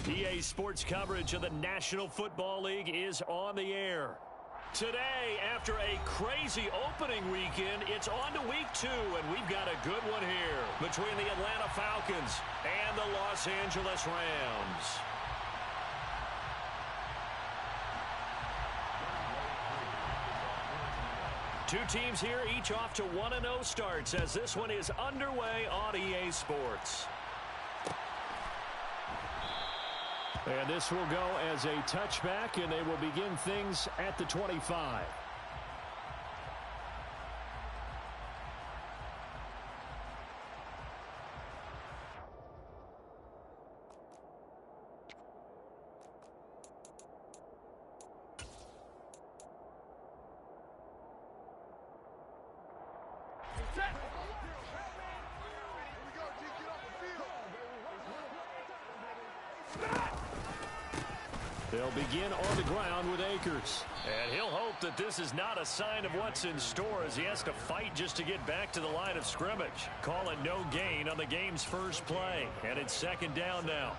EA Sports coverage of the National Football League is on the air. Today, after a crazy opening weekend, it's on to week 2, and we've got a good one here between the Atlanta Falcons and the Los Angeles Rams. Two teams here, each off to 1-0 starts as this one is underway on EA Sports. And this will go as a touchback, and they will begin things at the 25. They'll begin on the ground with Akers. And he'll hope that this is not a sign of what's in store as he has to fight just to get back to the line of scrimmage. Call it no gain on the game's first play. And it's second down now.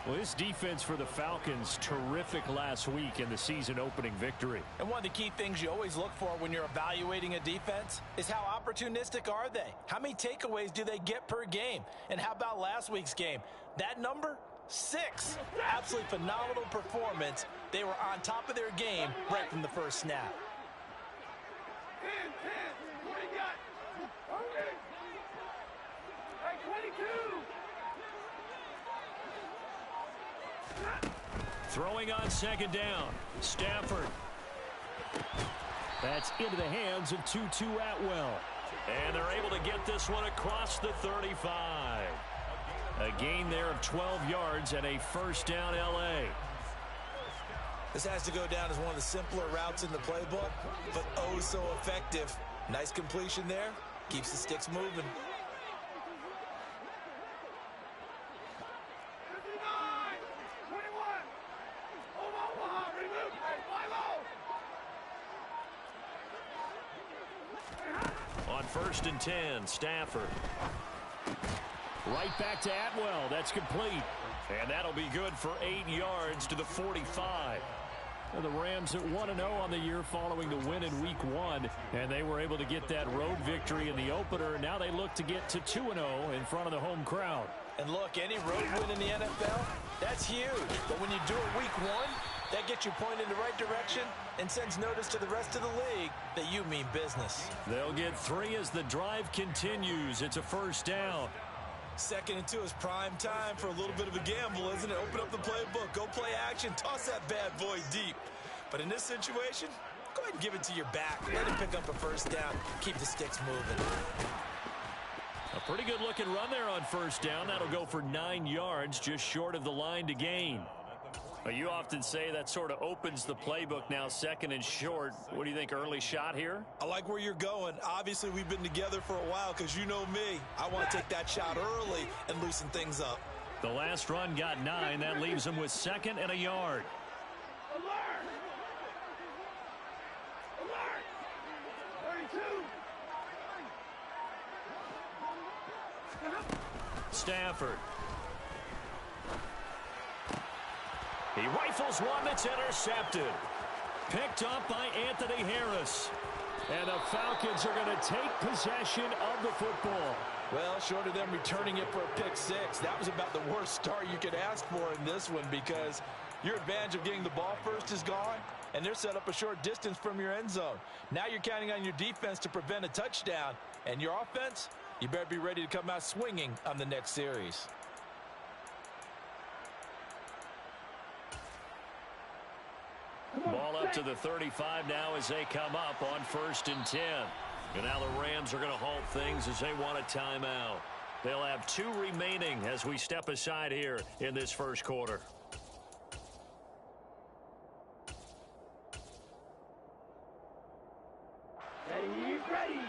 Well, this defense for the Falcons, terrific last week in the season opening victory. And one of the key things you always look for when you're evaluating a defense is how opportunistic are they? How many takeaways do they get per game? And how about last week's game? That number? 6. Absolutely phenomenal performance. They were on top of their game right from the first snap. 10, what do you got? Okay. Hey, 22. Throwing on second down. Stafford. That's into the hands of Tutu Atwell. And they're able to get this one across the 35. A gain there of 12 yards and a first down L.A. This has to go down as one of the simpler routes in the playbook, but oh so effective. Nice completion there. Keeps the sticks moving. On 1st and 10, Stafford. Right back to Atwell. That's complete. And that'll be good for 8 yards to the 45. The Rams at 1-0 on the year following the win in Week 1. And they were able to get that road victory in the opener. Now they look to get to 2-0 in front of the home crowd. And look, any road win in the NFL, that's huge. But when you do it Week 1, that gets you pointed in the right direction and sends notice to the rest of the league that you mean business. They'll get 3 as the drive continues. It's a first down. 2nd and 2 is prime time for a little bit of a gamble, isn't it? Open up the playbook, go play action, toss that bad boy deep. But in this situation, go ahead and give it to your back. Let him pick up a first down, keep the sticks moving. A pretty good looking run there on first down. That'll go for 9 yards, just short of the line to gain. You often say that sort of opens the playbook now, 2nd and short. What do you think, early shot here? I like where you're going. Obviously, we've been together for a while because you know me. I want to take that shot early and loosen things up. The last run got 9. That leaves him with 2nd and a yard. Alert! Alert! 32. Stafford. He rifles one that's intercepted. Picked up by Anthony Harris. And the Falcons are going to take possession of the football. Well, short of them returning it for a pick 6, that was about the worst start you could ask for in this one because your advantage of getting the ball first is gone, and they're set up a short distance from your end zone. Now you're counting on your defense to prevent a touchdown, and your offense, you better be ready to come out swinging on the next series. Ball up to the 35 now as they come up on 1st and 10. And now the Rams are going to halt things as they want a timeout. They'll have 2 remaining as we step aside here in this first quarter. Ready, ready.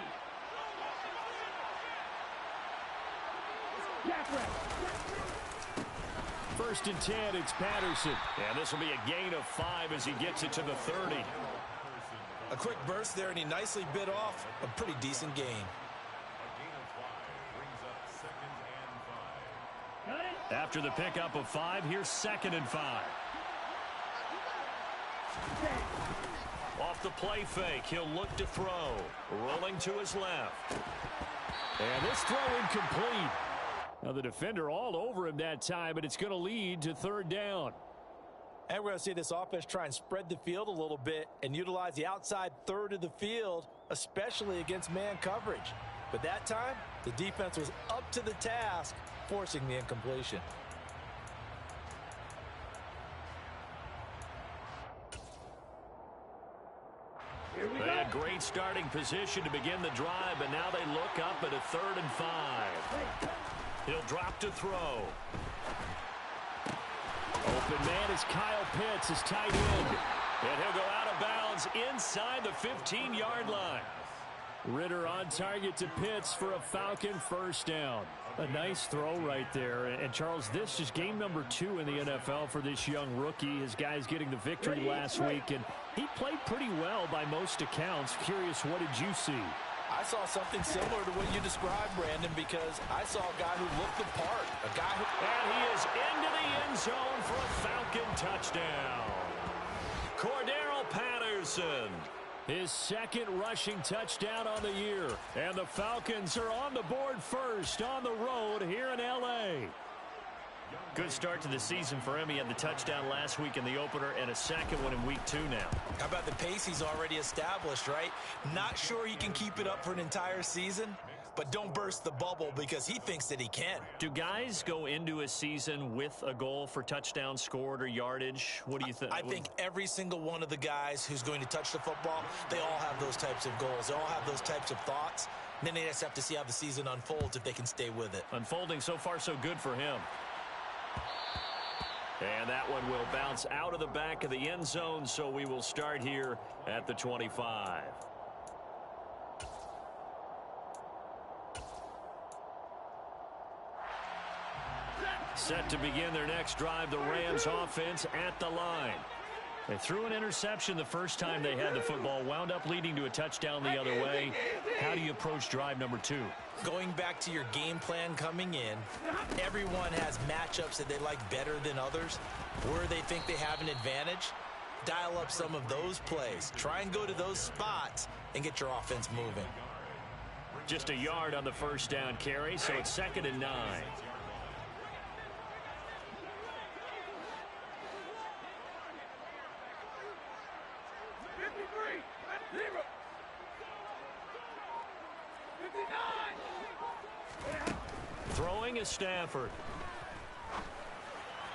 First and 10, it's Patterson. And this will be a gain of 5 as he gets it to the 30. A quick burst there, and he nicely bit off a pretty decent gain. Cut it. After the pickup of 5, here's 2nd and 5. Off the play fake, he'll look to throw. Rolling to his left. And this throw incomplete. Now the defender all over him that time, but it's going to lead to 3rd down. And we're going to see this offense try and spread the field a little bit and utilize the outside third of the field, especially against man coverage. But that time, the defense was up to the task, forcing the incompletion. They had great starting position to begin the drive, but now they look up at a 3rd and 5. He'll drop to throw. Open man is Kyle Pitts, his tight end. And he'll go out of bounds inside the 15-yard line. Ritter on target to Pitts for a Falcon 1st down. A nice throw right there. And Charles, this is game number 2 in the NFL for this young rookie. His guys getting the victory last week, and he played pretty well by most accounts. Curious, what did you see? I saw something similar to what you described, Brandon, because I saw a guy who looked the part. A guy who... And he is into the end zone for a Falcon touchdown. Cordero Patterson, his 2nd rushing touchdown on the year. And the Falcons are on the board first on the road here in L.A. Good start to the season for him. He had the touchdown last week in the opener and a 2nd one in week 2 now. How about the pace he's already established, right? Not sure he can keep it up for an entire season, but don't burst the bubble because he thinks that he can. Do guys go into a season with a goal for touchdowns scored or yardage? What do you think? I think every single one of the guys who's going to touch the football, they all have those types of goals. They all have those types of thoughts. And then they just have to see how the season unfolds if they can stay with it. Unfolding so far so good for him. And that one will bounce out of the back of the end zone, so we will start here at the 25. Set to begin their next drive, the Rams offense at the line. They threw an interception the first time they had the football, wound up leading to a touchdown the other way. How do you approach drive number 2? Going back to your game plan coming in, everyone has matchups that they like better than others. Where they think they have an advantage, dial up some of those plays. Try and go to those spots and get your offense moving. Just a yard on the 1st down carry, so it's 2nd and 9. Throwing is Stafford.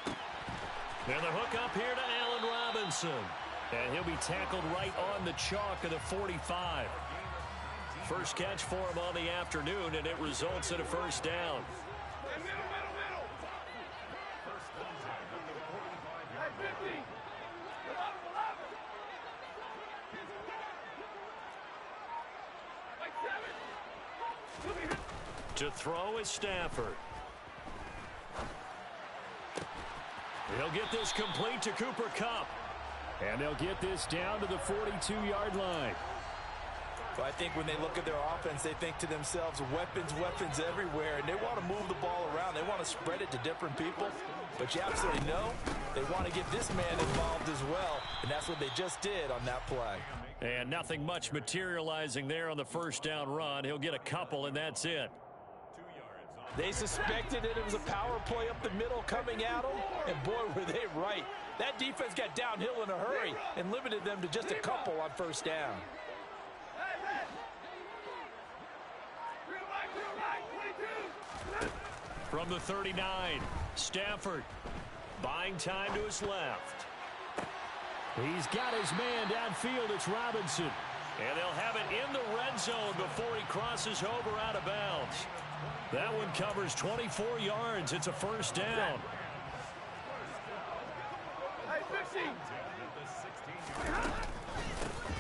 And the hook up here to Allen Robinson. And he'll be tackled right on the chalk of the 45. First catch for him on the afternoon, and it results in a 1st down. To throw is Stafford. He'll get this complete to Cooper Kupp. And they'll get this down to the 42-yard line. Well, I think when they look at their offense, they think to themselves, weapons everywhere, and they want to move the ball around. They want to spread it to different people. But you absolutely know they want to get this man involved as well, and that's what they just did on that play. And nothing much materializing there on the 1st down run. He'll get a couple, and that's it. They suspected that it was a power play up the middle coming at them, and boy, were they right. That defense got downhill in a hurry and limited them to just a couple on 1st down. From the 39, Stafford buying time to his left. He's got his man downfield. It's Robinson. And they'll have it in the red zone before he crosses over out of bounds. That one covers 24 yards. It's a 1st down.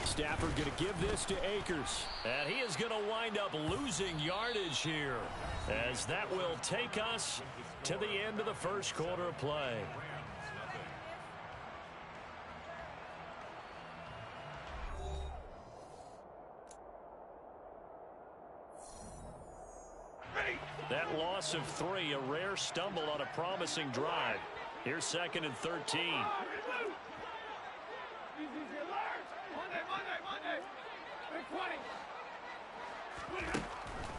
Stafford going to give this to Akers. And he is going to wind up losing yardage here, as that will take us to the end of the 1st quarter of play. That loss of 3, a rare stumble on a promising drive. Here's 2nd and 13.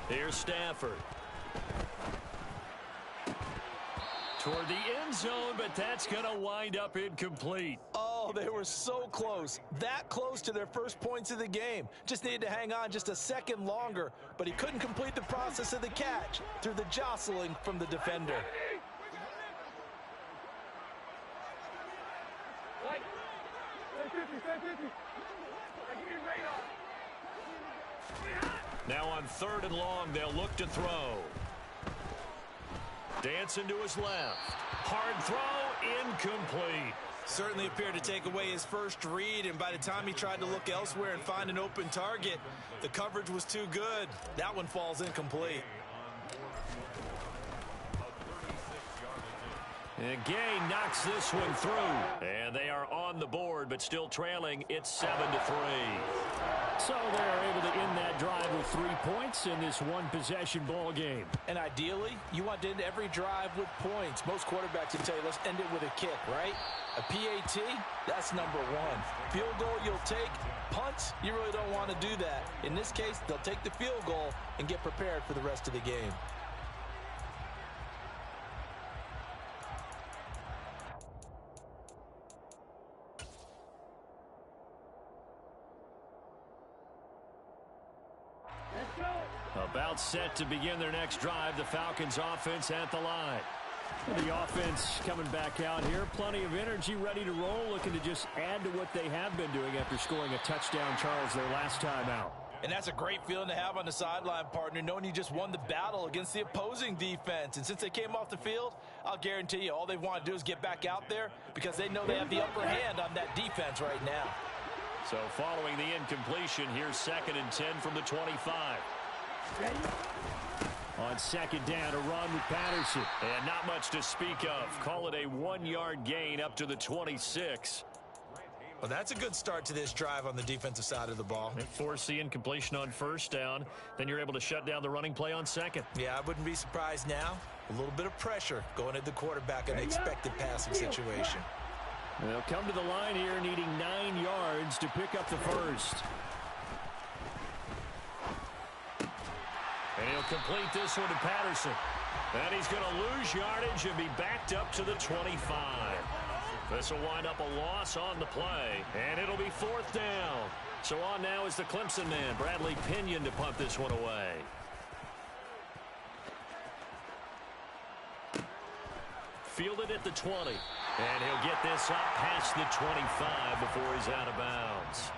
Here's Stafford. Toward the end zone, but that's going to wind up incomplete. Oh, they were so close. That close to their first points of the game. Just needed to hang on just a second longer, but he couldn't complete the process of the catch through the jostling from the defender. Now on 3rd and long, they'll look to throw. Dancing to his left. Hard throw, incomplete. Certainly appeared to take away his first read, and by the time he tried to look elsewhere and find an open target, the coverage was too good. That one falls incomplete. And Gay knocks this one through. And they are on the board, but still trailing. It's 7-3. So they're able to end that drive with 3 points in this one-possession ball game. And ideally, you want to end every drive with points. Most quarterbacks will tell you, let's end it with a kick, right? A PAT, that's number 1. Field goal you'll take. Punts, you really don't want to do that. In this case, they'll take the field goal and get prepared for the rest of the game. About set to begin their next drive, the Falcons offense at the line. The offense coming back out here, plenty of energy, ready to roll, looking to just add to what they have been doing after scoring a touchdown, Charles, their last time out. And that's a great feeling to have on the sideline, partner, knowing you just won the battle against the opposing defense. And since they came off the field, I'll guarantee you all they want to do is get back out there because they know they have the upper hand on that defense right now. So following the incompletion, here's 2nd and 10 from the 25. On 2nd down, a run with Patterson. And not much to speak of. Call it a 1-yard gain up to the 26. Well, that's a good start to this drive on the defensive side of the ball. They force the incompletion on 1st down. Then you're able to shut down the running play on 2nd. Yeah, I wouldn't be surprised now. A little bit of pressure going at the quarterback in an expected passing situation. They'll come to the line here needing 9 yards to pick up the first. And he'll complete this one to Patterson. And he's going to lose yardage and be backed up to the 25. This will wind up a loss on the play, and it'll be 4th down. So on now is the Clemson man, Bradley Pinion, to punt this one away. Fielded at the 20. And he'll get this up past the 25 before he's out of bounds.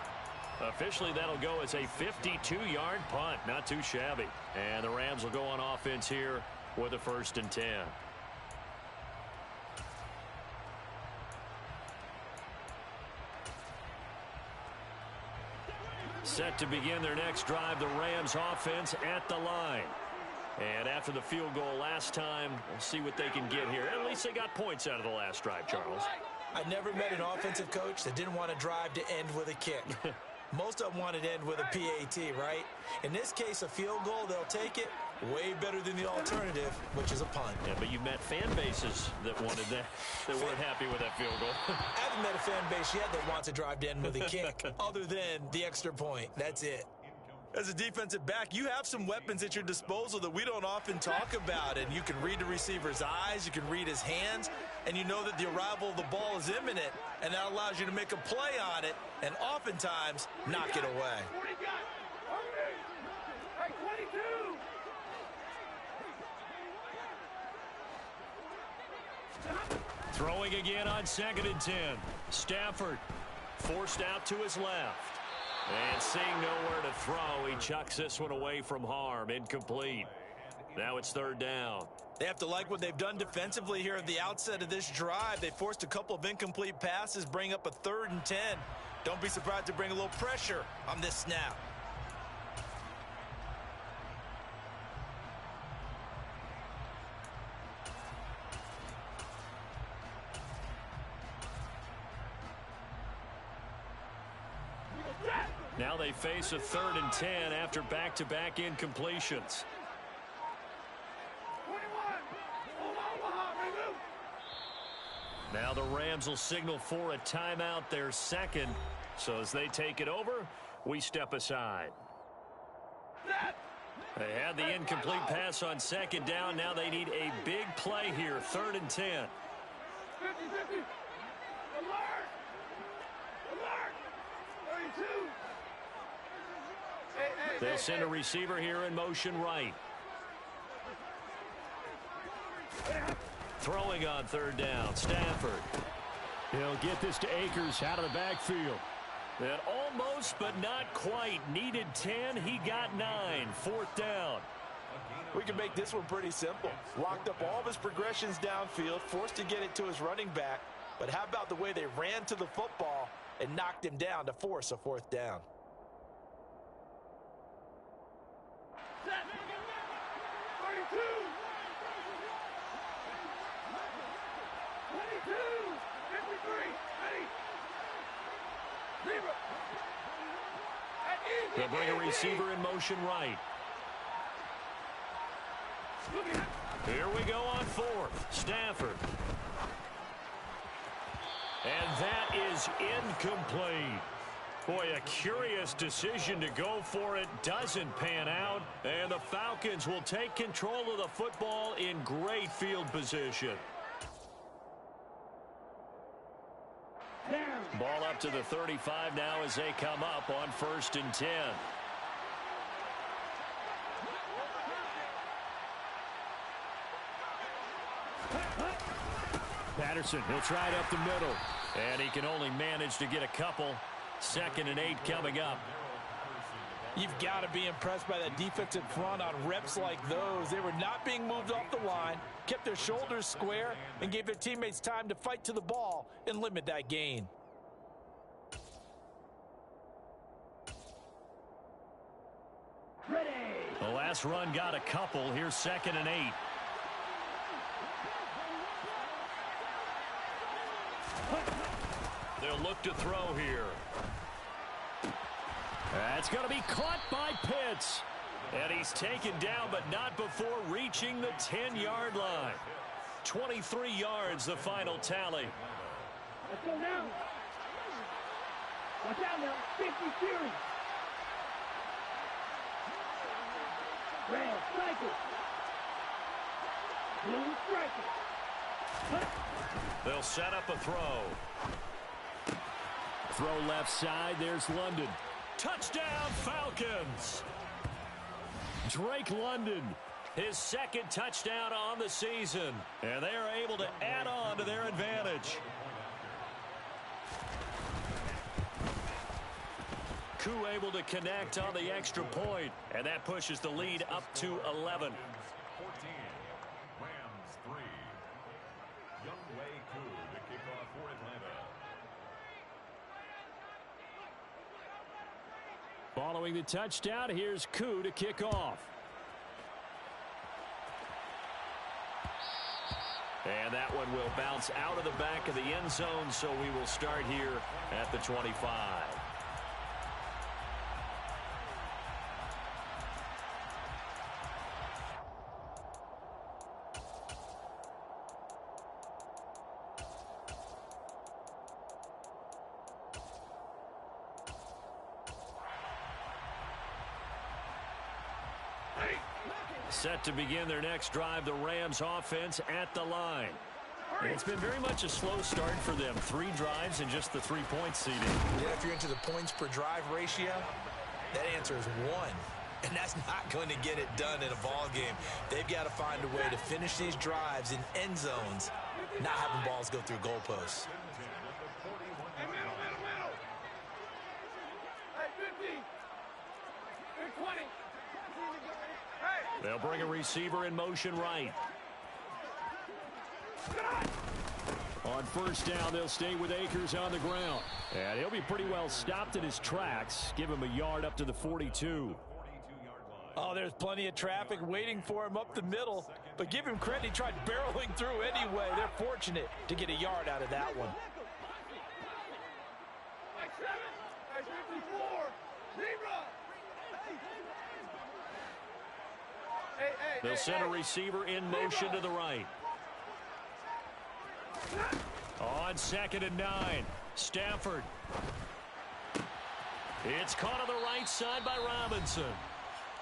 Officially, that'll go as a 52-yard punt. Not too shabby. And the Rams will go on offense here with a 1st and 10. Set to begin their next drive, the Rams offense at the line. And after the field goal last time, we'll see what they can get here. At least they got points out of the last drive, Charles. I never met an offensive coach that didn't want to drive to end with a kick. Most of them wanted to end with a PAT, right? In this case, a field goal, they'll take it. Way better than the alternative, which is a punt. Yeah, but you've met fan bases that wanted that, that weren't happy with that field goal. I haven't met a fan base yet that wants to drive to end with a kick, other than the extra point. That's it. As a defensive back, you have some weapons at your disposal that we don't often talk about. And you can read the receiver's eyes, you can read his hands, and you know that the arrival of the ball is imminent, and that allows you to make a play on it, and oftentimes knock it away. Throwing again on 2nd and 10. Stafford forced out to his left. And seeing nowhere to throw, he chucks this one away from harm. Incomplete. Now it's 3rd down. They have to like what they've done defensively here at the outset of this drive. They forced a couple of incomplete passes, bring up a 3rd and 10. Don't be surprised to bring a little pressure on this snap. Now they face a 3rd and 10 after back-to-back incompletions. Now the Rams will signal for a timeout, their second. So as they take it over, we step aside. They had the incomplete pass on second down. Now they need a big play here, 3rd and 10. 50-50. Alert! Alert! 32. They'll send a receiver here in motion right. Throwing on 3rd down, Stafford. He'll get this to Akers out of the backfield. And almost, but not quite. Needed 10. He got 9. 4th down. We can make this one pretty simple. Locked up all of his progressions downfield, forced to get it to his running back. But how about the way they ran to the football and knocked him down to force a 4th down? Set. 32. 22. 53. Ready. Zero. They'll bring a receiver in motion right. Here we go on 4th. Stafford. And that is incomplete. Boy, a curious decision to go for it. Doesn't pan out. And the Falcons will take control of the football in great field position. Ball up to the 35 now as they come up on 1st and 10. Patterson, he'll try it up the middle. And he can only manage to get a couple. 2nd and 8 coming up. You've got to be impressed by that defensive front on reps like those. They were not being moved off the line, kept their shoulders square, and gave their teammates time to fight to the ball and limit that gain. Ready. The last run got a couple. Here's 2nd and 8. They'll look to throw here. That's going to be caught by Pitts. And he's taken down, but not before reaching the 10-yard line. 23 yards, the final tally. Let's go now. Watch out now. 50 series. Red, strike it. Blue, strike it. They'll set up a throw. Throw left side. There's London. Touchdown, Falcons. Drake London, his 2nd touchdown on the season. And they are able to add on to their advantage. Koo able to connect on the extra point. And that pushes the lead up to 11. 14. Rams 3. Younghoe Koo to kick off for Atlanta. Following the touchdown, here's Koo to kick off. And that one will bounce out of the back of the end zone, so we will start here at the 25. Set to begin their next drive, the Rams offense at the line. It's been very much a slow start for them. 3 drives and just the 3-point seeding. Yeah, if you're into the points per drive ratio, that answer is 1. And that's not going to get it done in a ball game. They've got to find a way to finish these drives in end zones, not having balls go through goalposts. Hey, middle. Hey, 50. Hey, 20. They'll bring a receiver in motion right. On 1st down, they'll stay with Akers on the ground. And he'll be pretty well stopped in his tracks. Give him a yard up to the 42. Oh, there's plenty of traffic waiting for him up the middle. But give him credit, he tried barreling through anyway. They're fortunate to get a yard out of that one. Hey, 7. Hey, 54. Zebra. They'll send a receiver in motion to the right. On 2nd and 9, Stafford. It's caught on the right side by Robinson.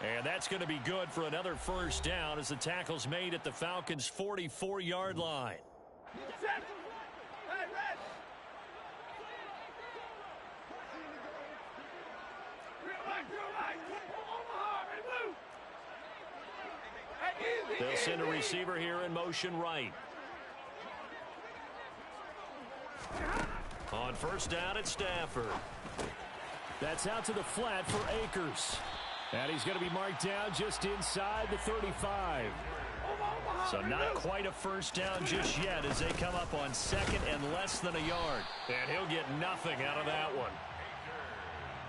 And that's going to be good for another first down as the tackle's made at the Falcons' 44-yard line. They'll send a receiver here in motion right. On first down, it's Stafford. That's out to the flat for Akers. And he's going to be marked down just inside the 35. So not quite a first down just yet as they come up on 2nd and less than a yard. And he'll get nothing out of that one.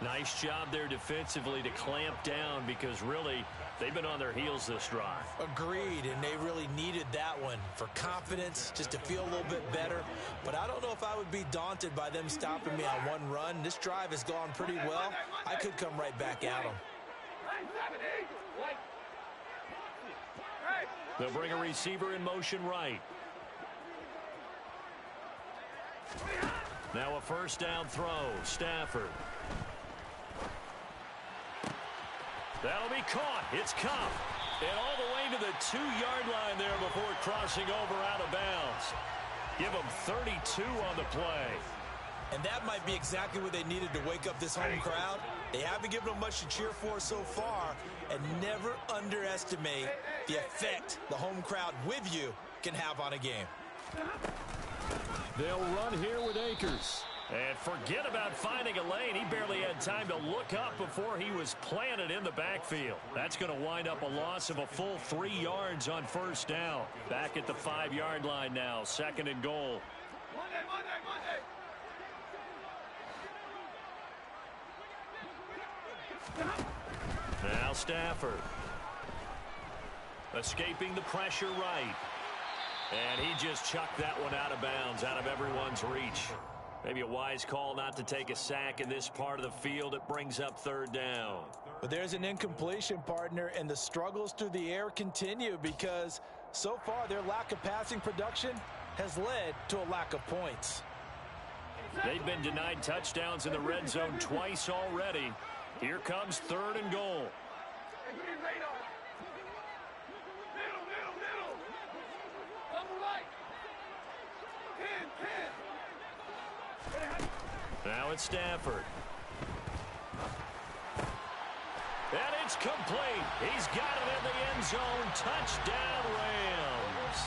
Nice job there defensively to clamp down because really they've been on their heels this drive. Agreed, and they really needed that one for confidence, just to feel a little bit better. But I don't know if I would be daunted by them stopping me on one run. This drive has gone pretty well. I could come right back at them. They'll bring a receiver in motion right. Now a first down throw. Stafford. That'll be caught. It's Kupp. And all the way to the 2-yard line there before crossing over out of bounds. Give them 32 on the play. And that might be exactly what they needed to wake up this home crowd. They haven't given them much to cheer for so far. And never underestimate the effect the home crowd with you can have on a game. They'll run here with Akers. And forget about finding a lane. He barely had time to look up before he was planted in the backfield. That's going to wind up a loss of a full 3 yards on first down. Back at the 5-yard line now. 2nd and goal. Now Stafford. Escaping the pressure right. And he just chucked that one out of bounds, out of everyone's reach. Maybe a wise call not to take a sack in this part of the field. It brings up 3rd down. But there's an incompletion, partner, and the struggles through the air continue because so far their lack of passing production has led to a lack of points. They've been denied touchdowns in the red zone twice already. Here comes 3rd and goal. Now it's Stafford. And it's complete. He's got it in the end zone. Touchdown, Rams.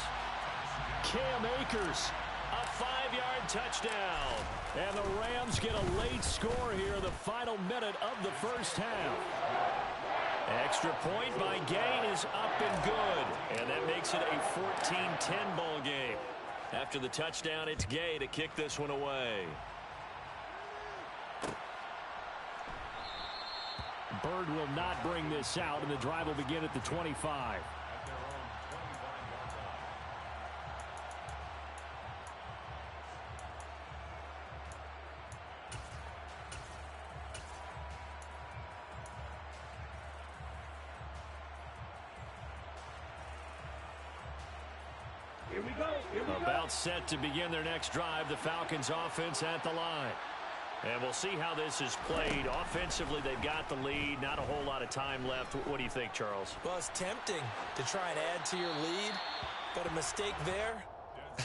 Cam Akers, a 5-yard touchdown. And the Rams get a late score here in the final minute of the first half. Extra point by Gay is up and good. And that makes it a 14-10 ball game. After the touchdown, it's Gay to kick this one away. Bird will not bring this out, and the drive will begin at the 25. Here we go. About set to begin their next drive, the Falcons offense at the line. And we'll see how this is played. Offensively, they've got the lead. Not a whole lot of time left. What do you think, Charles? Well, it's tempting to try and add to your lead, but a mistake there,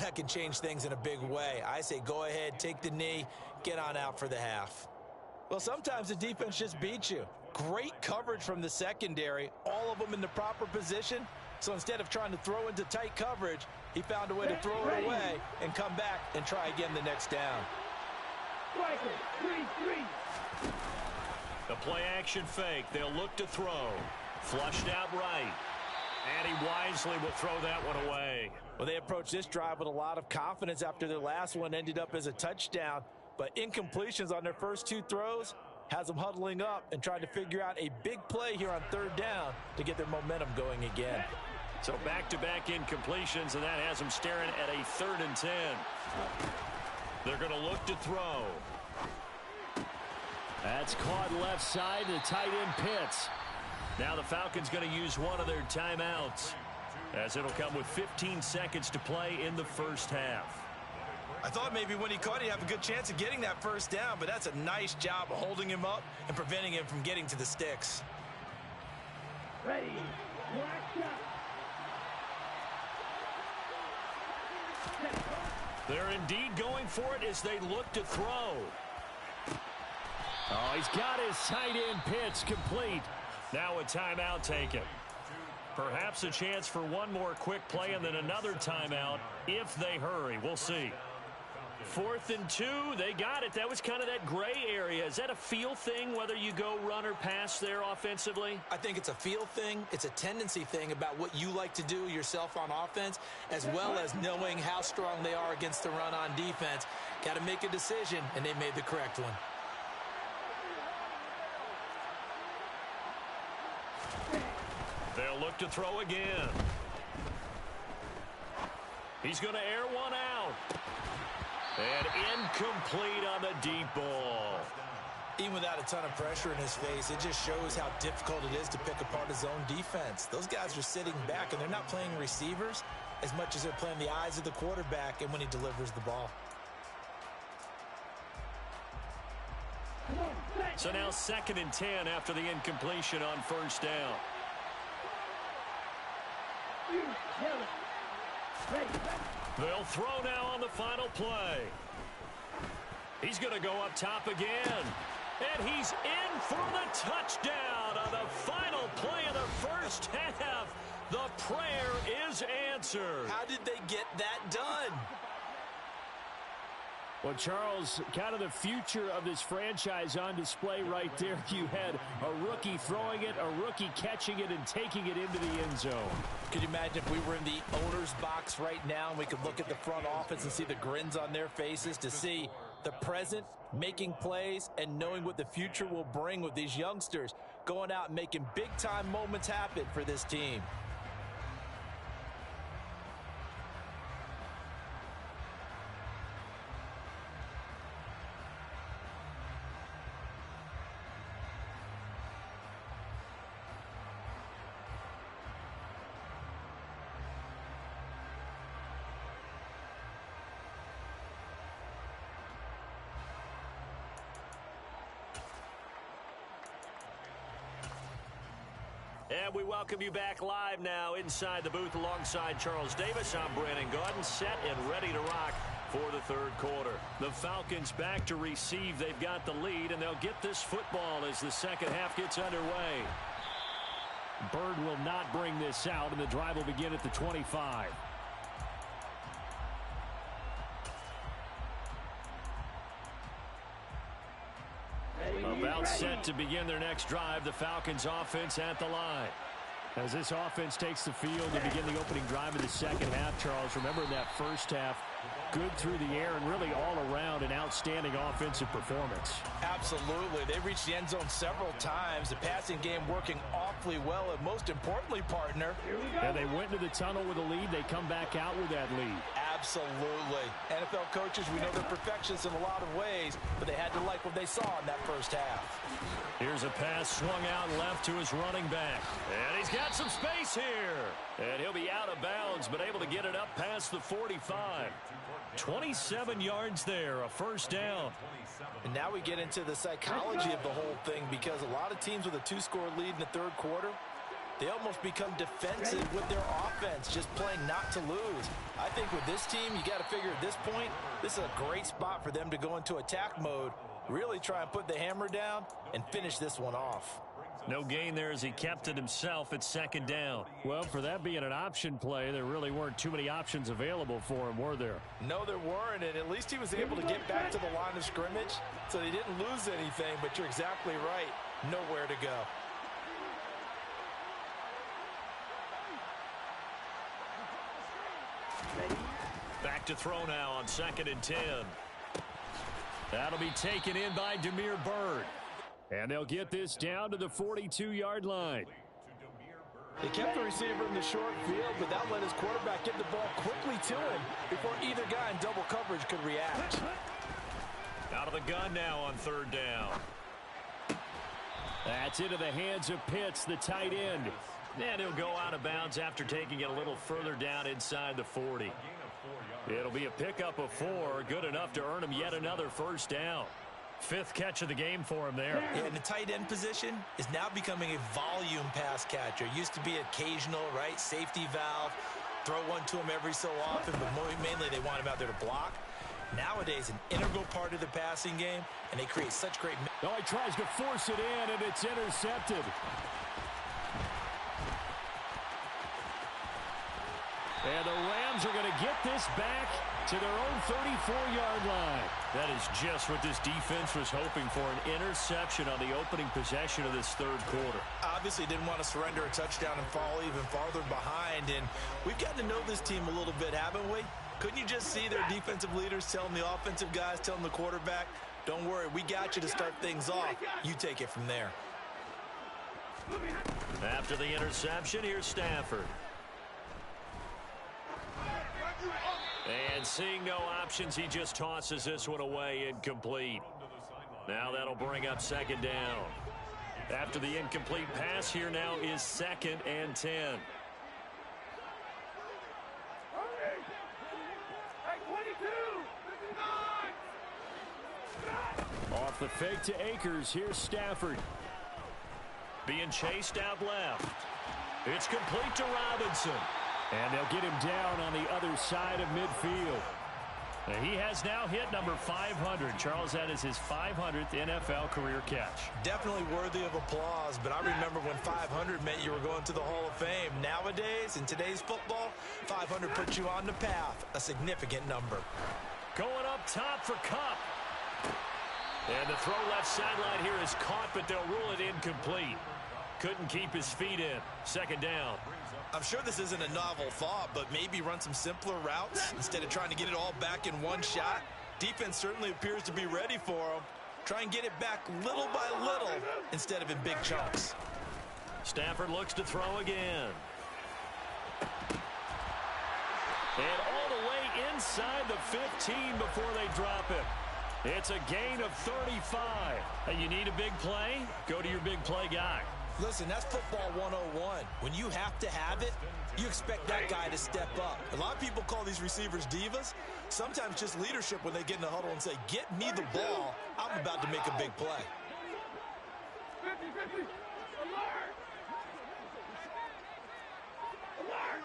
that can change things in a big way. I say go ahead, take the knee, get on out for the half. Well, sometimes the defense just beats you. Great coverage from the secondary, all of them in the proper position. So instead of trying to throw into tight coverage, he found a way to throw it away and come back and try again the next down. The play action fake. They'll look to throw. Flushed out right. And he wisely will throw that one away. Well, they approached this drive with a lot of confidence after their last one ended up as a touchdown. But incompletions on their first 2 throws has them huddling up and trying to figure out a big play here on 3rd down to get their momentum going again. So back-to-back incompletions, and that has them staring at a 3rd and 10. They're going to look to throw. That's caught left side to tight end Pitts. Now the Falcons going to use one of their timeouts, as it'll come with 15 seconds to play in the first half. I thought maybe when he caught, he'd have a good chance of getting that first down, but that's a nice job of holding him up and preventing him from getting to the sticks. Ready. Black shot. They're indeed going for it as they look to throw. Oh, he's got his tight end pitch complete. Now a timeout taken. Perhaps a chance for one more quick play and then another timeout if they hurry. We'll see. 4th and 2, they got it. That was kind of that gray area. Is that a feel thing, whether you go run or pass there offensively? I think it's a feel thing. It's a tendency thing about what you like to do yourself on offense, as well as knowing how strong they are against the run on defense. Got to make a decision, and they made the correct one. They'll look to throw again. He's going to air one out. And incomplete on the deep ball. Even without a ton of pressure in his face, it just shows how difficult it is to pick apart his own defense. Those guys are sitting back, and they're not playing receivers as much as they're playing the eyes of the quarterback and when he delivers the ball. So now 2nd and 10 after the incompletion on first down. They'll throw now on the final play. He's going to go up top again. And he's in for the touchdown on the final play of the first half. The prayer is answered. How did they get that done? Well, Charles, kind of the future of this franchise on display right there. You had a rookie throwing it, a rookie catching it, and taking it into the end zone. Could you imagine if we were in the owner's box right now and we could look at the front office and see the grins on their faces, to see the present making plays and knowing what the future will bring with these youngsters going out and making big-time moments happen for this team. And we welcome you back live now inside the booth alongside Charles Davis. I'm Brandon Gaudin, set and ready to rock for the third quarter. The Falcons back to receive. They've got the lead, and they'll get this football as the second half gets underway. Bird will not bring this out, and the drive will begin at the 25. About set to begin their next drive. The Falcons offense at the line. As this offense takes the field to begin the opening drive of the second half, Charles, remember in that first half, good through the air and really all around an outstanding offensive performance. Absolutely. They reached the end zone several times. The passing game working awfully well, and most importantly, partner. And they went into the tunnel with a lead. They come back out with that lead. Absolutely. NFL coaches, we know they're perfectionists in a lot of ways, but they had to like what they saw in that first half. Here's a pass swung out left to his running back. And he's got some space here. And he'll be out of bounds, but able to get it up past the 45. 27 yards there, a first down. And now we get into the psychology of the whole thing, because a lot of teams with a 2-score lead in the third quarter, they almost become defensive with their offense, just playing not to lose. I think with this team, you got to figure at this point, this is a great spot for them to go into attack mode, really try and put the hammer down and finish this one off. No gain there as he kept it himself at second down. Well, for that being an option play, there really weren't too many options available for him, were there? No, there weren't, and at least he was able to get back to the line of scrimmage, so he didn't lose anything, but you're exactly right. Nowhere to go. Back to throw now on 2nd and 10. That'll be taken in by Damiere Byrd. And they'll get this down to the 42-yard line. They kept the receiver in the short field, but that let his quarterback get the ball quickly to him before either guy in double coverage could react. Out of the gun now on third down. That's into the hands of Pitts, the tight end. And he'll go out of bounds after taking it a little further down inside the 40. It'll be a pickup of 4, good enough to earn him yet another first down. 5th catch of the game for him there. Yeah, and the tight end position is now becoming a volume pass catcher. Used to be occasional, right? Safety valve. Throw one to him every so often, but mainly they want him out there to block. Nowadays, an integral part of the passing game, and they create such great... Oh, he tries to force it in, and it's intercepted. And the Rams are going to get this back to their own 34-yard line. That is just what this defense was hoping for, an interception on the opening possession of this third quarter. Obviously didn't want to surrender a touchdown and fall even farther behind, and we've gotten to know this team a little bit, haven't we? Couldn't you just see their defensive leaders telling the offensive guys, telling the quarterback, don't worry, we got you to start things off. You take it from there. After the interception, here's Stafford. And seeing no options, he just tosses this one away, incomplete. Now that'll bring up 2nd down. After the incomplete pass, here now is 2nd and 10. Off the fake to Akers, here's Stafford. Being chased out left. It's complete to Robinson. And they'll get him down on the other side of midfield. He has now hit number 500. Charles, that is his 500th NFL career catch. Definitely worthy of applause, but I remember when 500 meant you were going to the Hall of Fame. Nowadays, in today's football, 500 puts you on the path, a significant number. Going up top for Kupp. And the throw left sideline here is caught, but they'll rule it incomplete. Couldn't keep his feet in. 2nd down. I'm sure this isn't a novel thought, but maybe run some simpler routes instead of trying to get it all back in one shot. Defense certainly appears to be ready for them. Try and get it back little by little instead of in big chunks. Stafford looks to throw again. And all the way inside the 15 before they drop it. It's a gain of 35. And you need a big play? Go to your big play guy. Listen, that's football 101. When you have to have it, you expect that guy to step up. A lot of people call these receivers divas. Sometimes just leadership when they get in the huddle and say, get me the ball. I'm about to make a big play. 50-50. Alert! Alert!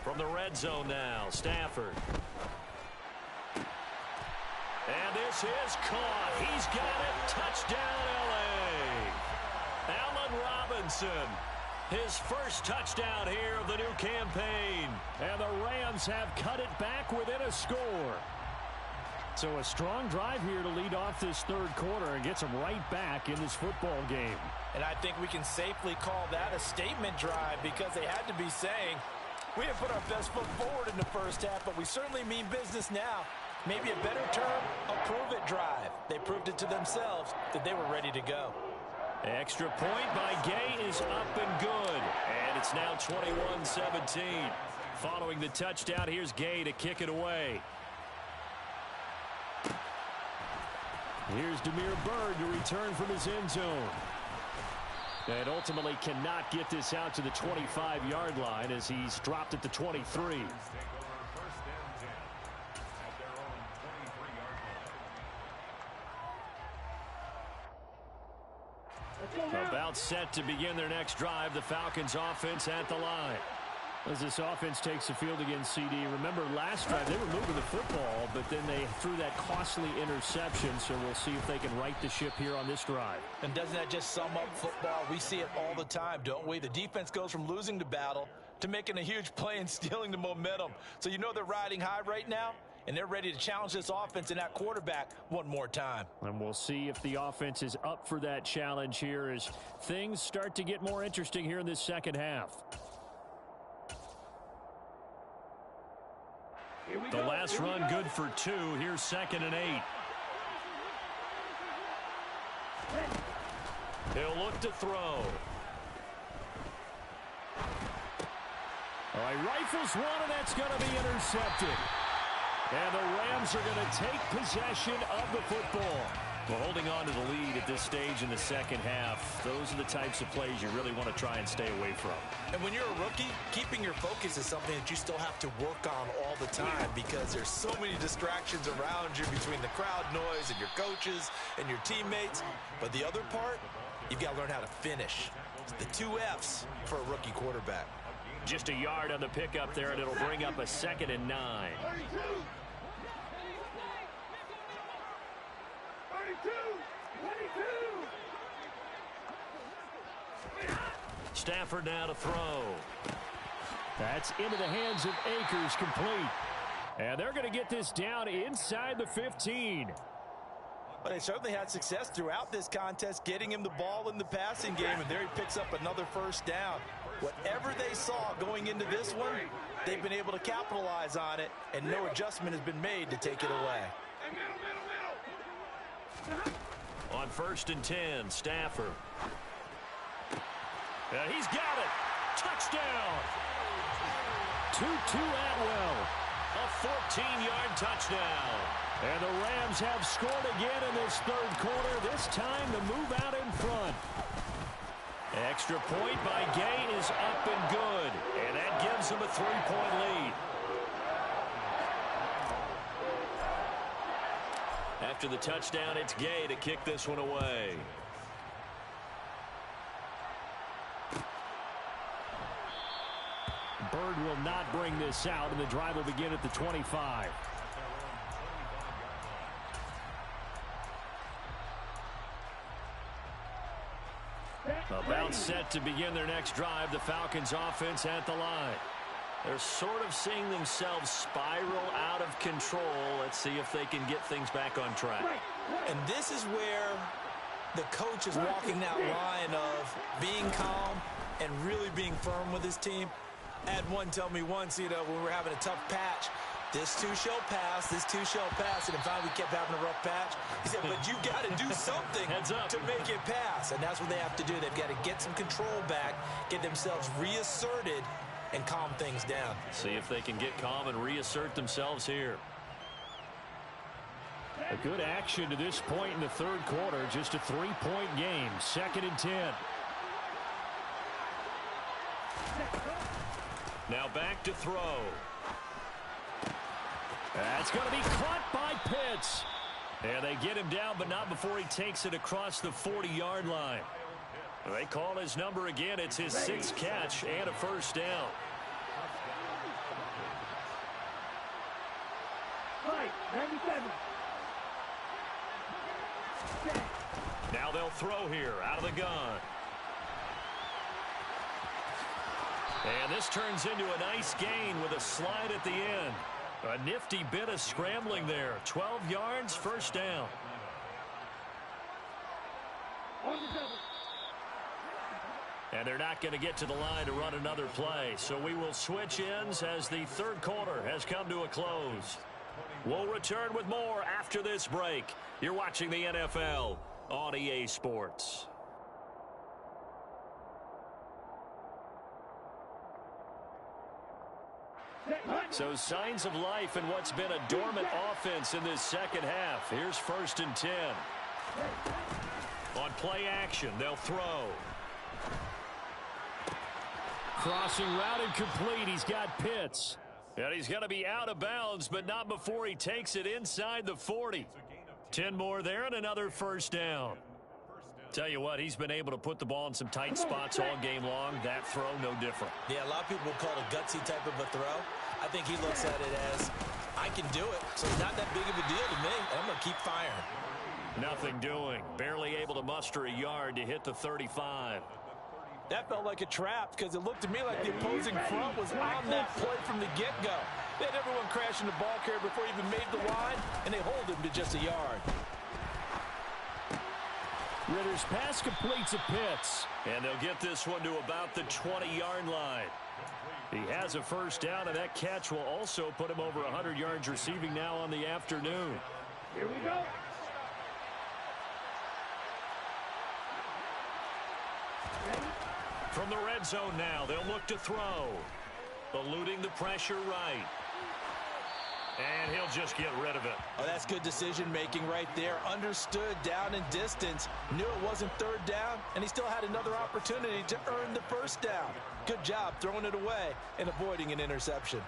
From the red zone now, Stafford. And this is caught. He's got it. Touchdown, L.A. Allen Robinson. His first touchdown here of the new campaign. And the Rams have cut it back within a score. So a strong drive here to lead off this third quarter and gets them right back in this football game. And I think we can safely call that a statement drive because they had to be saying, we didn't put our best foot forward in the first half, but we certainly mean business now. Maybe a better term, a prove-it drive. They proved it to themselves that they were ready to go. Extra point by Gay is up and good. And it's now 21-17. Following the touchdown, here's Gay to kick it away. Here's Damiere Byrd to return from his end zone. And ultimately cannot get this out to the 25-yard line as he's dropped at the 23. About set to begin their next drive, the Falcons offense at the line. As this offense takes the field against CD, remember last drive they were moving the football, but then they threw that costly interception, so we'll see if they can right the ship here on this drive. And doesn't that just sum up football? We see it all the time, don't we? The defense goes from losing the battle to making a huge play and stealing the momentum. So you know they're riding high right now, and they're ready to challenge this offense and that quarterback one more time. And we'll see if the offense is up for that challenge here as things start to get more interesting here in this second half. The last run good for 2. Here's 2nd and 8. He'll look to throw. All right, rifles one, and that's going to be intercepted. And the Rams are going to take possession of the football. Well, holding on to the lead at this stage in the second half, those are the types of plays you really want to try and stay away from. And when you're a rookie, keeping your focus is something that you still have to work on all the time because there's so many distractions around you between the crowd noise and your coaches and your teammates. But the other part, you've got to learn how to finish. It's the 2 F's for a rookie quarterback. Just a yard on the pickup there, and it'll bring up a 2nd and 9. 32. Stafford now to throw. That's into the hands of Akers, complete. And they're going to get this down inside the 15. But they certainly had success throughout this contest, getting him the ball in the passing game, and there he picks up another first down. Whatever they saw going into this one, they've been able to capitalize on it, and no adjustment has been made to take it away. On 1st and 10, Stafford. He's got it. Touchdown. Tutu Atwell. A 14-yard touchdown. And the Rams have scored again in this third quarter, this time to move out in front. Extra point by Gay is up and good. And that gives them a 3-point lead. After the touchdown, it's Gay to kick this one away. Bird will not bring this out, and the drive will begin at the 25. About set to begin their next drive, the Falcons offense at the line. They're sort of seeing themselves spiral out of control. Let's see if they can get things back on track. And this is where the coach is walking that line of being calm and really being firm with his team. I had one tell me once, when we were having a tough patch, this too shall pass, this too shall pass, and finally we kept having a rough patch. He said, but you got to do something to make it pass, and that's what they have to do. They've got to get some control back, get themselves reasserted, and calm things down. See if they can get calm and reassert themselves here. A good action to this point in the third quarter, just a 3-point game, 2nd and 10. Now back to throw. That's going to be caught by Pitts. And they get him down, but not before he takes it across the 40-yard line. They call his number again. It's his 6th catch and a first down. Right, 97. Now they'll throw here out of the gun. And this turns into a nice gain with a slide at the end. A nifty bit of scrambling there. 12 yards, first down. And they're not going to get to the line to run another play. So we will switch ends as the third quarter has come to a close. We'll return with more after this break. You're watching the NFL on EA Sports. So signs of life in what's been a dormant offense in this second half. Here's 1st and 10. On play action, they'll throw. Crossing route incomplete. He's got Pitts. And he's going to be out of bounds, but not before he takes it inside the 40. 10 more there and another first down. Tell you what, he's been able to put the ball in some tight spots all game long. That throw, no different. Yeah, a lot of people will call it a gutsy type of a throw. I think he looks at it as, I can do it, so it's not that big of a deal to me, and I'm going to keep firing. Nothing doing. Barely able to muster a yard to hit the 35. That felt like a trap because it looked to me like the opposing front was on that play from the get-go. They had everyone crashing the ball carrier before he even made the line, and they hold him to just a yard. Ritter's pass completes at Pitts. And they'll get this one to about the 20-yard line. He has a first down, and that catch will also put him over 100 yards receiving now on the afternoon. Here we go. From the red zone now, they'll look to throw. Eluding the pressure right. And he'll just get rid of it. Oh, that's good decision-making right there. Understood down and distance. Knew it wasn't third down, and he still had another opportunity to earn the first down. Good job throwing it away and avoiding an interception.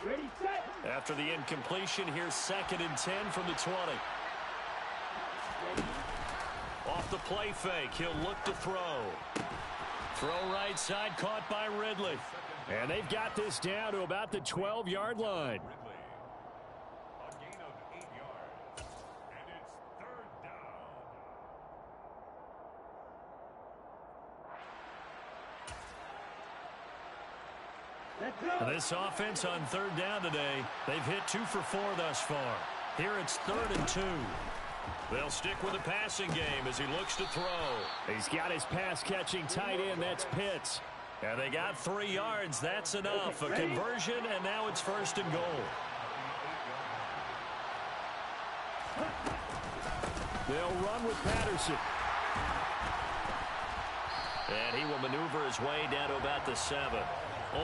Ready, set. After the incompletion, here's 2nd and 10 from the 20. Off the play fake, he'll look to throw. Throw right side, caught by Ridley. And they've got this down to about the 12-yard line. Ridley. A gain of 8 yards. And it's 3rd down. Let's go. This offense on 3rd down today, they've hit 2 for 4 thus far. Here it's 3rd and 2. They'll stick with the passing game as he looks to throw. He's got his pass-catching tight end. That's Pitts. And they got 3 yards. That's enough. A conversion, and now it's 1st and goal. They'll run with Patterson. And he will maneuver his way down to about the 7.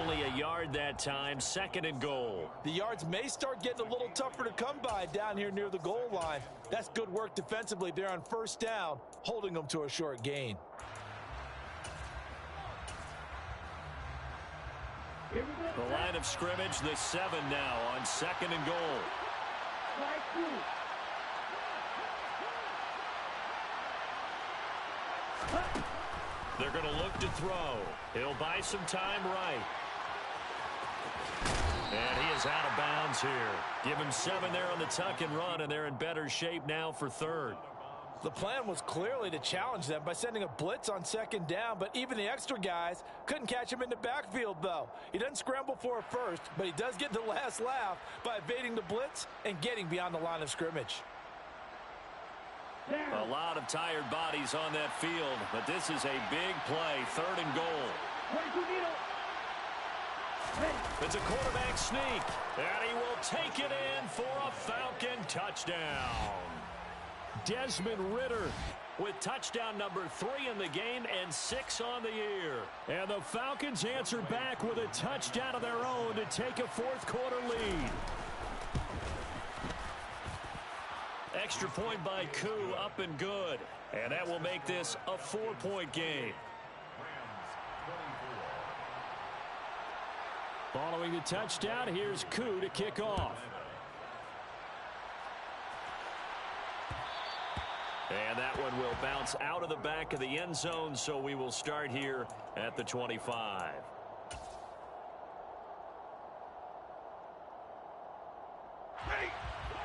Only a yard that time. 2nd and goal. The yards may start getting a little tougher to come by down here near the goal line. That's good work defensively there on 1st down, holding them to a short gain. Here we go. The line of scrimmage, the 7 now on 2nd and goal. Strike 2. They're going to look to throw. He'll buy some time right. And he is out of bounds here. Give him 7 there on the tuck and run, and they're in better shape now for 3rd. The plan was clearly to challenge them by sending a blitz on 2nd down, but even the extra guys couldn't catch him in the backfield, though. He doesn't scramble for a first, but he does get the last laugh by evading the blitz and getting beyond the line of scrimmage. A lot of tired bodies on that field, but this is a big play. 3rd and goal. 22 needle. It's a quarterback sneak, and he will take it in for a Falcon touchdown. Desmond Ridder With touchdown number 3 in the game and 6 on the year. And the Falcons answer back with a touchdown of their own to take a 4th quarter lead. Extra point by Koo, up and good. And that will make this a 4-point game. Following the touchdown, here's Koo to kick off. And that one will bounce out of the back of the end zone, so we will start here at the 25.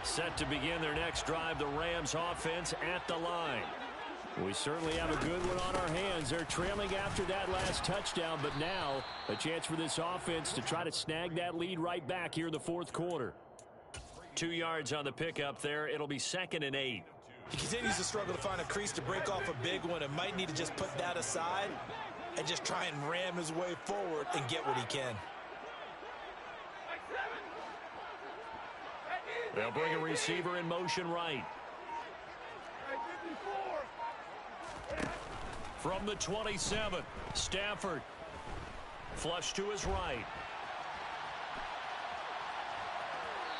Set to begin their next drive, the Rams offense at the line. We certainly have a good one on our hands. They're trailing after that last touchdown, but now a chance for this offense to try to snag that lead right back here in the 4th quarter. 2 yards on the pickup there. It'll be 2nd and 8. He continues to struggle to find a crease to break off a big one and might need to just put that aside and just try and ram his way forward and get what he can. They'll bring a receiver in motion right. From the 27, Stafford. Flush to his right.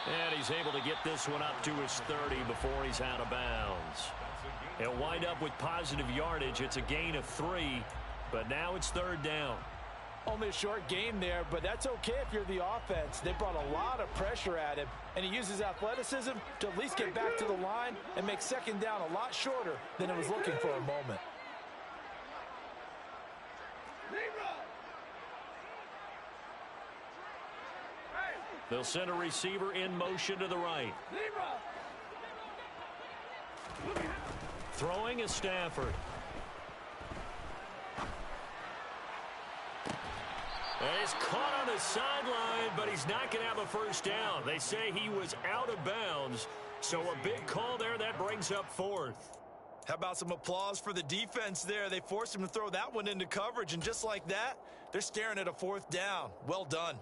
And he's able to get this one up to his 30 before he's out of bounds. He'll wind up with positive yardage. It's a gain of 3, but now it's 3rd down. Only a short gain there, but that's okay if you're the offense. They brought a lot of pressure at him, and he uses athleticism to at least get back to the line and make 2nd down a lot shorter than it was looking for a moment. They'll send a receiver in motion to the right. Throwing is Stafford. And he's caught on the sideline, but he's not going to have a first down. They say he was out of bounds, so a big call there that brings up 4th. How about some applause for the defense there? They forced him to throw that one into coverage, and just like that, they're staring at a 4th down. Well done.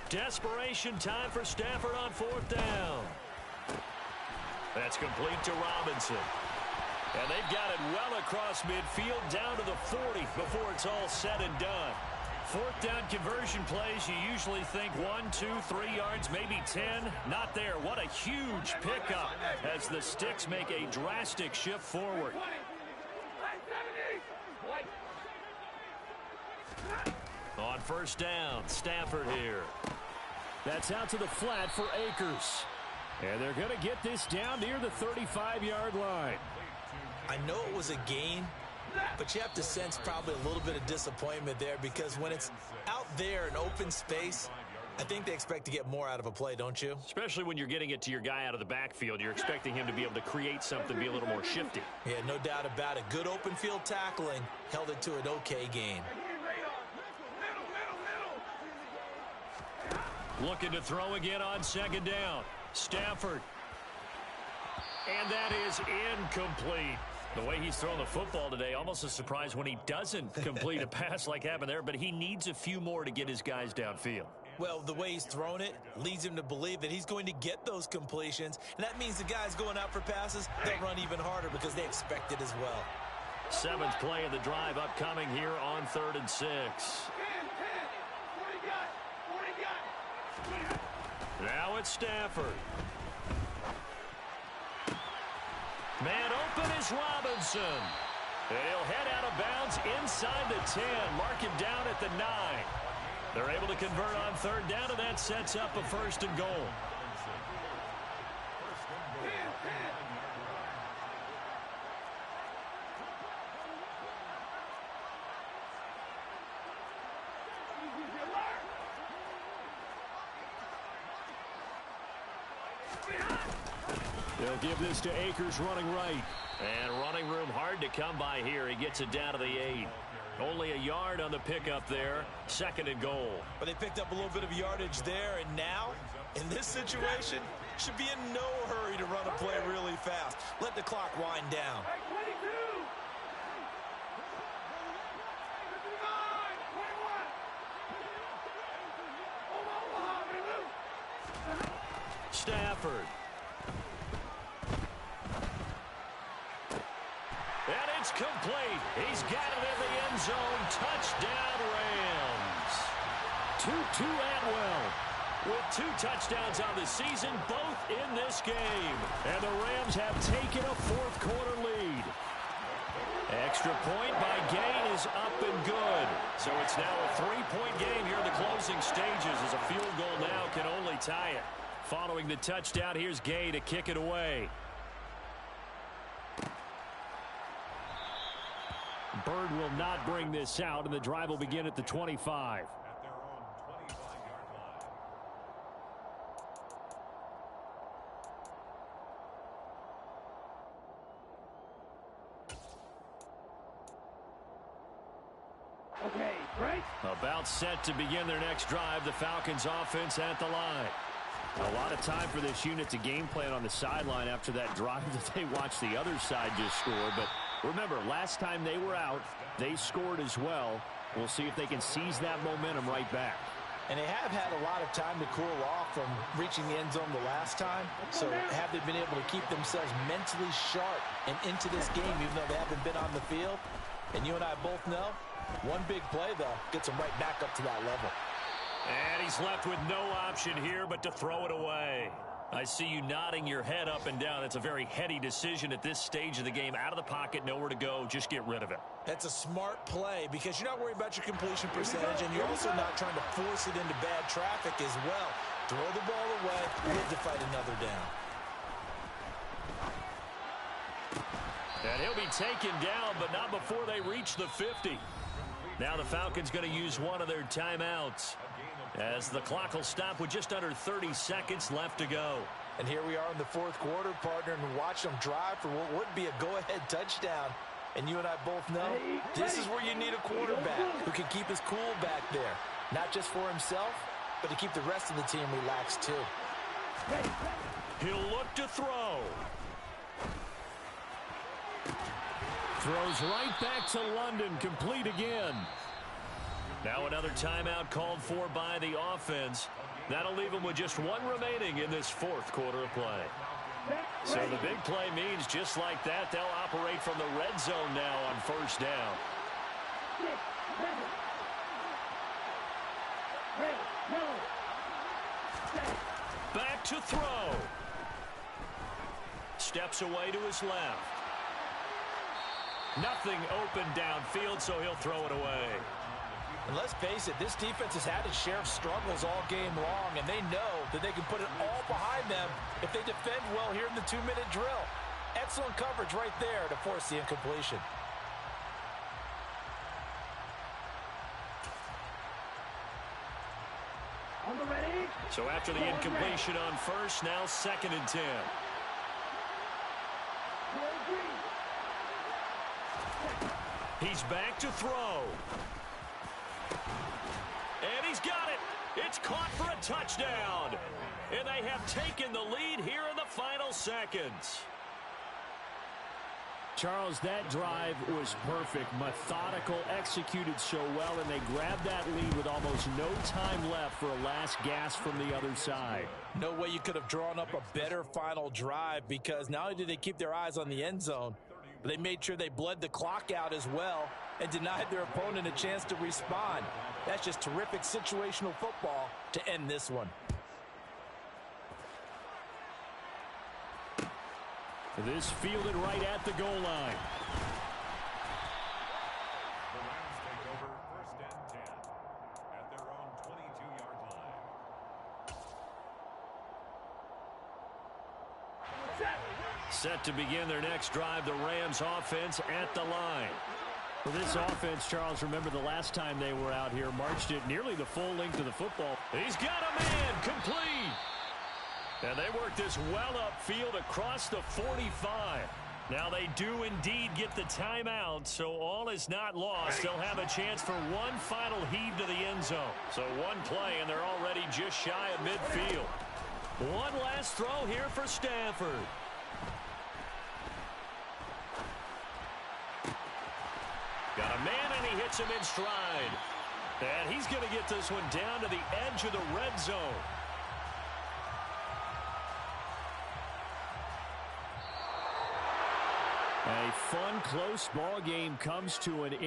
Desperation time for Stafford on 4th down. That's complete to Robinson. And they've got it well across midfield down to the 40 before it's all said and done. 4th down conversion plays, you usually think 1, 2, 3 yards, maybe 10. Not there. What a huge pickup as the Sticks make a drastic shift forward. On 1st down, Stafford here. That's out to the flat for Akers. And they're going to get this down near the 35-yard line. I know it was a gain, but you have to sense probably a little bit of disappointment there because when it's out there in open space, I think they expect to get more out of a play, don't you? Especially when you're getting it to your guy out of the backfield. You're expecting him to be able to create something, be a little more shifty. Yeah, no doubt about it. Good open field tackling held it to an okay gain. Looking to throw again on 2nd down. Stafford. And that is incomplete. The way he's throwing the football today, almost a surprise when he doesn't complete a pass like happened there, but he needs a few more to get his guys downfield. Well, the way he's thrown it leads him to believe that he's going to get those completions, and that means the guys going out for passes, they'll run even harder because they expect it as well. 7th play of the drive upcoming here on 3rd and 6. Now it's Stafford. Man open is Robinson. And he'll head out of bounds inside the 10. Mark him down at the 9. They're able to convert on 3rd down, and that sets up a 1st and goal. They'll give this to Akers running right. And running room hard to come by here. He gets it down to the 8. Only a yard on the pickup there. 2nd and goal. But they picked up a little bit of yardage there, and now, in this situation, should be in no hurry to run a play really fast. Let the clock wind down. Stafford. And it's complete. He's got it in the end zone. Touchdown, Rams. Tutu Atwell with 2 touchdowns on the season, both in this game. And the Rams have taken a 4th quarter lead. Extra point by Gay is up and good. So it's now a 3-point game here in the closing stages as a field goal now can only tie it. Following the touchdown, here's Gay to kick it away. Bird will not bring this out, and the drive will begin at the 25. Okay, right? About set to begin their next drive. The Falcons offense at the line. A lot of time for this unit to game plan on the sideline after that drive that they watched the other side just score. But remember, last time they were out, they scored as well. We'll see if they can seize that momentum right back. And they have had a lot of time to cool off from reaching the end zone the last time. So have they been able to keep themselves mentally sharp and into this game, even though they haven't been on the field? And you and I both know, one big play, though, gets them right back up to that level. And he's left with no option here but to throw it away. I see you nodding your head up and down. It's a very heady decision at this stage of the game. Out of the pocket, nowhere to go. Just get rid of it. That's a smart play because you're not worried about your completion percentage, and you're also not trying to force it into bad traffic as well. Throw the ball away, live to fight another down. And he'll be taken down, but not before they reach the 50. Now the Falcons going to use one of their timeouts, as the clock will stop with just under 30 seconds left to go. And here we are in the 4th quarter, partner, and watch them drive for what would be a go-ahead touchdown. And you and I both know this is where you need a quarterback who can keep his cool back there. Not just for himself, but to keep the rest of the team relaxed too. He'll look to throw. Throws right back to London, complete again. Now another timeout called for by the offense. That'll leave them with just one remaining in this fourth quarter of play. So the big play means just like that, they'll operate from the red zone now on first down. Back to throw. Steps away to his left. Nothing open downfield, so he'll throw it away. And let's face it, this defense has had its share of struggles all game long, and they know that they can put it all behind them if they defend well here in the 2-minute drill. Excellent coverage right there to force the incompletion. So after the incompletion on first, now 2nd and 10. He's back to throw. And he's got it. It's caught for a touchdown. And they have taken the lead here in the final seconds. Charles, that drive was perfect, methodical, executed so well, and they grabbed that lead with almost no time left for a last gasp from the other side. No way you could have drawn up a better final drive, because not only did they keep their eyes on the end zone, but they made sure they bled the clock out as well and denied their opponent a chance to respond. That's just terrific situational football to end this one. This fielded right at the goal line. The Rams take over 1st and 10 at their own 22-yard line. Set to begin their next drive, the Rams offense at the line. For this offense, Charles, remember the last time they were out here, marched it nearly the full length of the football. He's got a man, complete. And they work this well upfield across the 45. Now they do indeed get the timeout, so all is not lost. They'll have a chance for one final heave to the end zone. So one play, and they're already just shy of midfield. One last throw here for Stafford. Got a man, and he hits him in stride. And he's going to get this one down to the edge of the red zone. A fun, close ball game comes to an end.